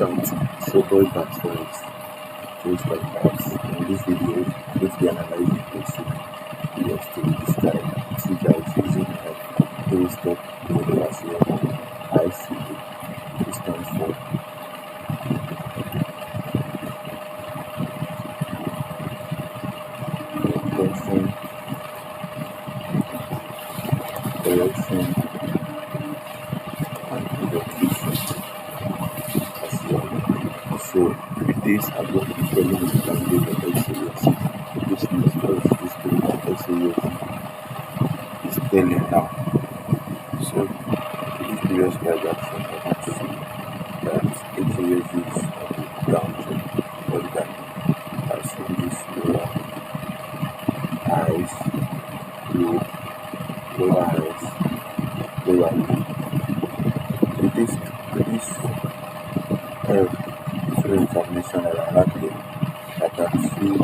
start. So boy back forex trades like BABS. In this video, we're going to be analyzing XAUUSD this time. See guys using low stop low as well. ICD. This stands for intention, correction, and execution as well. So with this, I'm going to be telling you the language of XAUUSD, which means what is doing that XAUUSD is telling now. So this previous diagram, I can see that XAUUSD is on the downtrend, or that has seen this lower highs, low, lower highs, lower low. With this information around here, I can see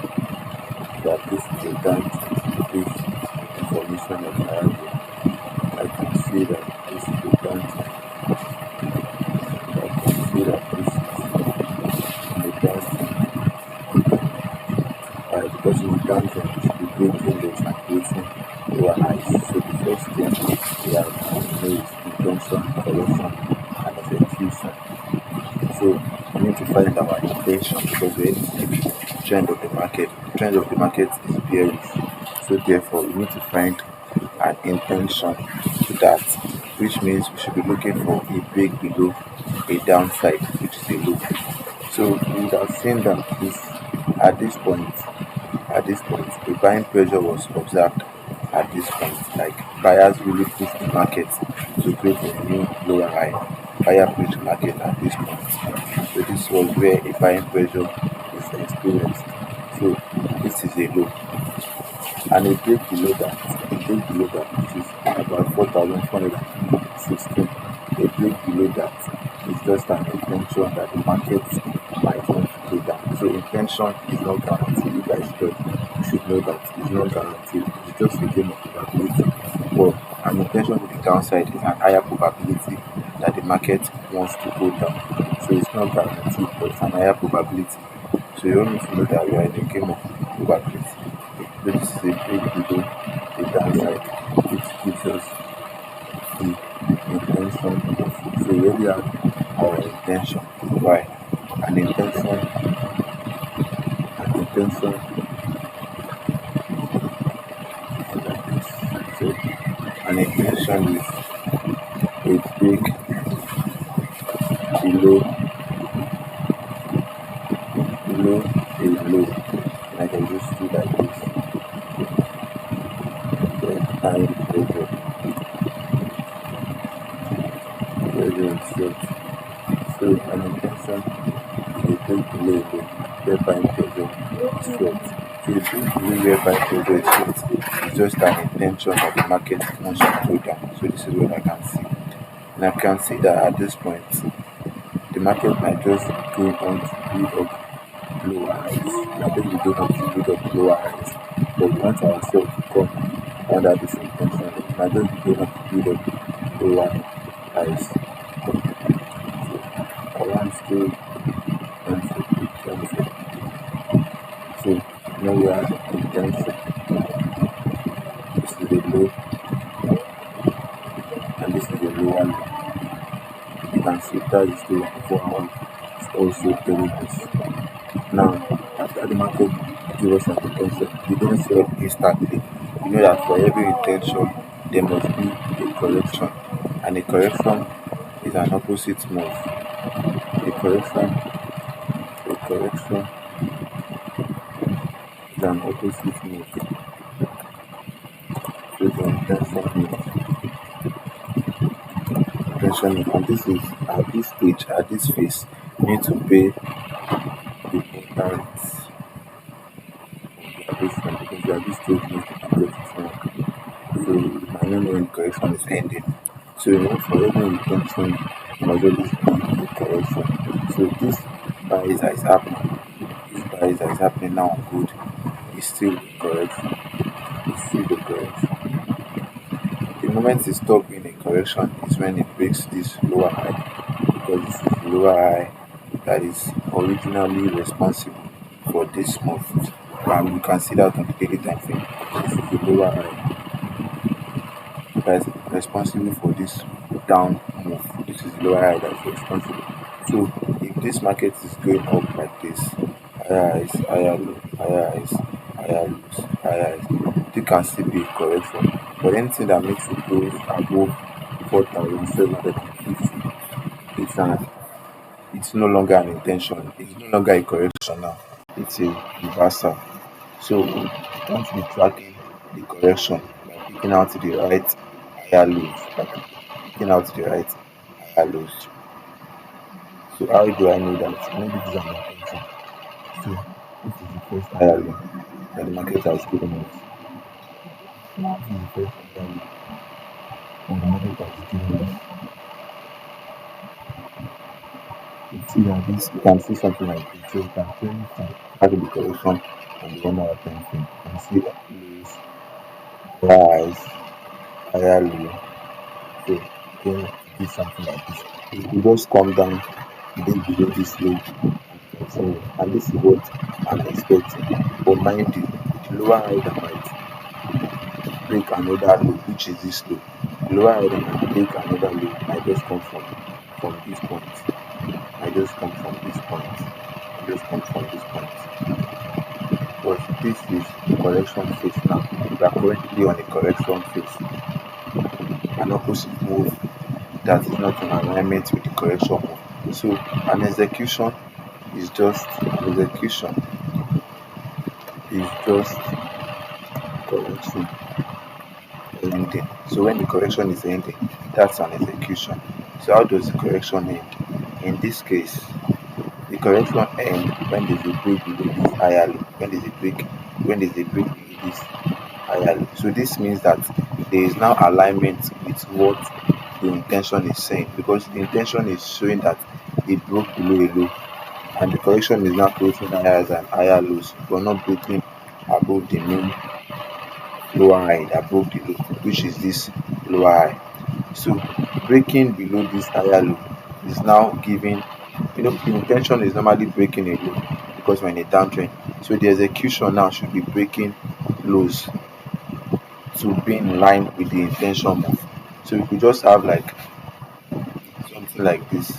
that this is a downtrend. This information around here, I can see that this is a downtrend. I can see that this is a downtrend. Because in the downtrend, it should be breaking lows and creating lower highs. So the first thing we have to know is intention, correction, and execution. So we need to find our intention because we need to see the trend of the market. The trend of the market is bearish. So therefore, we need to find an intention to that, which means we should be looking for a break below a downside, which is a low. So we have seen that at this point, a buying pressure was observed at this point. Like buyers really pushed the market to create a new lower high. Buyer pushed the market at this point. So this was where a buying pressure is experienced. So this is a low. And a break below that, which is about 4,416. A break below that is just an intention that the market might want to go down. So intention is not guaranteed. You guys should know that it's not guaranteed. It's just a game of probability. But an intention to the downside is an higher probability that the market wants to go down. So it's not guaranteed, but it's an higher probability. So you all need to know that we are in a game of probability. So this is a break below the downside, which gives us the intention of. So we already have our intention. Why? An intention like this. So an intention is a break below a low. And I can just do like this. Then time pressure and short. So an intention is a break below a low, whereby pressure is short. So a break below whereby pressure is short is just an intention of the market wants to go down. So this is what I can see. And I can see that at this point the market might just go on to build up lower highs. I think we don't have to build up lower highs, but we want ourselves to come under this intention. We might just be going to build up lower highs. So I want to cancel. So now we are in cancel. This is the low, and this is the lower low. You can see that is the 4 hours. It's also telling us. Now, after the market give us an intention, we don't sell instantly. You know that for every intention, there must be a correction, and a correction is an opposite move. A correction is an opposite move. So the intention move, and this is at this stage, at this phase, you need to pay important observation because at this stage you need to get it wrong. So you might not know when the correction is ending. So you know for every intention you must always be a correction. So this buys that is happening now good is still a correction. It's still a correction. The moment it stops being a correction is when it breaks this lower high, because this is the lower high that is originally responsible for this move. And you can see that on the daily time frame. This is the lower high that is responsible for this down move. This is the lower high that is responsible. So if this market is going up like this, higher highs, higher low, higher highs, higher lows, higher highs, it can still be a correction. But anything that makes it go above 4,750, it's no longer an intention. It's no longer a correction now. It's a reversal. So we want to be tracking the correction by picking out the right higher lows, by picking out the right higher lows. So how do I know that? Maybe this is an intention. So this is the first higher low that the market has given us. This is the first higher low that the market has given us. You see that this, you can see something like this. So you can clearly track the correction on the 1 hour time frame. You can see lows, rise, higher low. So then do something like this. It will just come down then below this low and continue. And this is what I'm expecting. But mind you, the lower high that might break another low, which is this low. The lower high that might break another low might just come from this point. I just come from this point. I just come from this point. But this is the correction phase now. We are currently on a correction phase. An opposite move that is not in alignment with the correction move. So an execution is just correction ending. So when the correction is ending, that's an execution. So how does the correction end? In this case, the correction end when there's a break below this higher low. When there's a break below this higher low. So this means that there is now alignment with what the intention is saying, because the intention is showing that it broke below a low and the correction is now creating higher highs and higher lows, but not breaking above the main lower high that broke the low, which is this lower high. So breaking below this higher low is now giving, the intention is normally breaking a low because we're in a downtrend. So the execution now should be breaking lows to be in line with the intention move. So we could just have like something like this: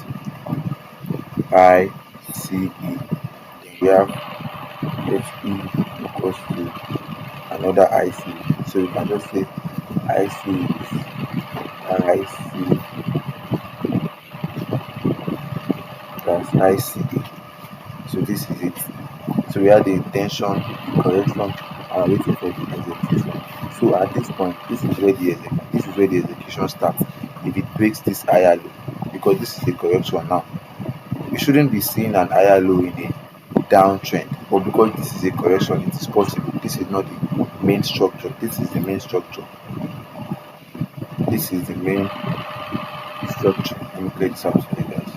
I C E. Then we have H E equals to another I C. So you can just say I C is I C, that's I C E. So this is it. So we have the intention, the correction, and waiting for the execution. So at this point, this is where the execution starts. If it breaks this higher low, because this is a correction now, we shouldn't be seeing an higher low in a downtrend, but because this is a correction, it is possible. This is not the main structure. This is the main structure. This is the main structure. Let me clear this out for you guys.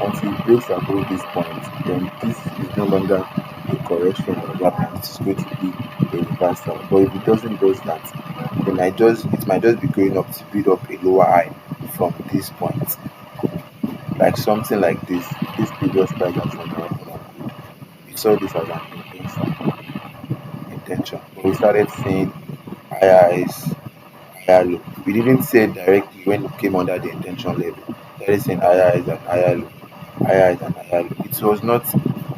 Until it breaks above this point, then this is no longer a correction or gap. This is going to be a reversal. But if it doesn't do that, then it might just be going up to build up a lower high from this point, like something like this. This previous price action that happened on good, we saw this as an intention, but we started seeing higher highs, higher low. We didn't say it directly when it came under the intention level. We started saying higher highs and higher low, higher highs and higher low. It was not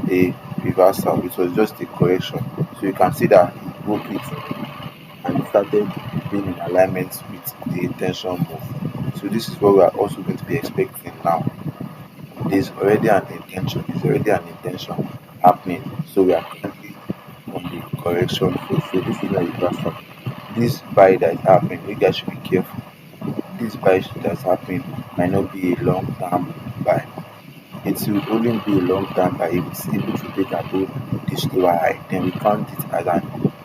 a reversal, it was just a correction. So you can see that it broke it and it started being in alignment with the intention move. So this is what we are also going to be expecting now. There's already an intention happening. So we are currently on the correction phase. So this is not a reversal. This buy that is happening, you guys should be careful. This buy that's happening might not be a long term buy. It will only be a long term buy if it's able to break above this lower high. Then we count it as an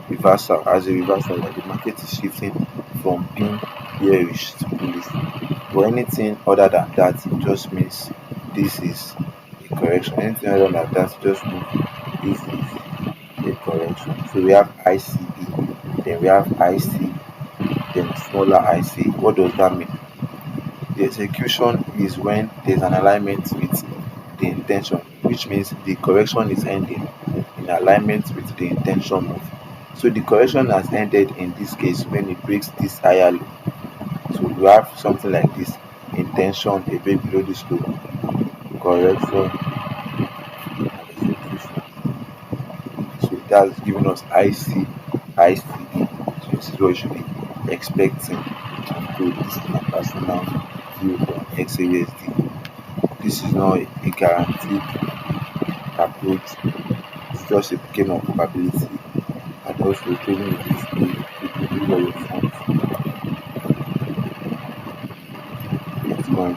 reversal, that the market is shifting from being bearish to bullish. But anything other than that just means this is a correction. Anything other than that just means this is a correction. So we have ICE, then we have IC, then smaller IC. What does that mean? The execution is when there's an alignment with the intention, which means the correction is ending in alignment with the intention move. So the correction has ended in this case when it breaks this higher low. So you have something like this: intention a bit below this low, correction, and execution. So that's giving us ICE. So this is what you should be expecting. So this is my personal view on XAUUSD. This is not a guaranteed approach. It's just a game of probability, and also trading is risky. You can do what you want. It's going.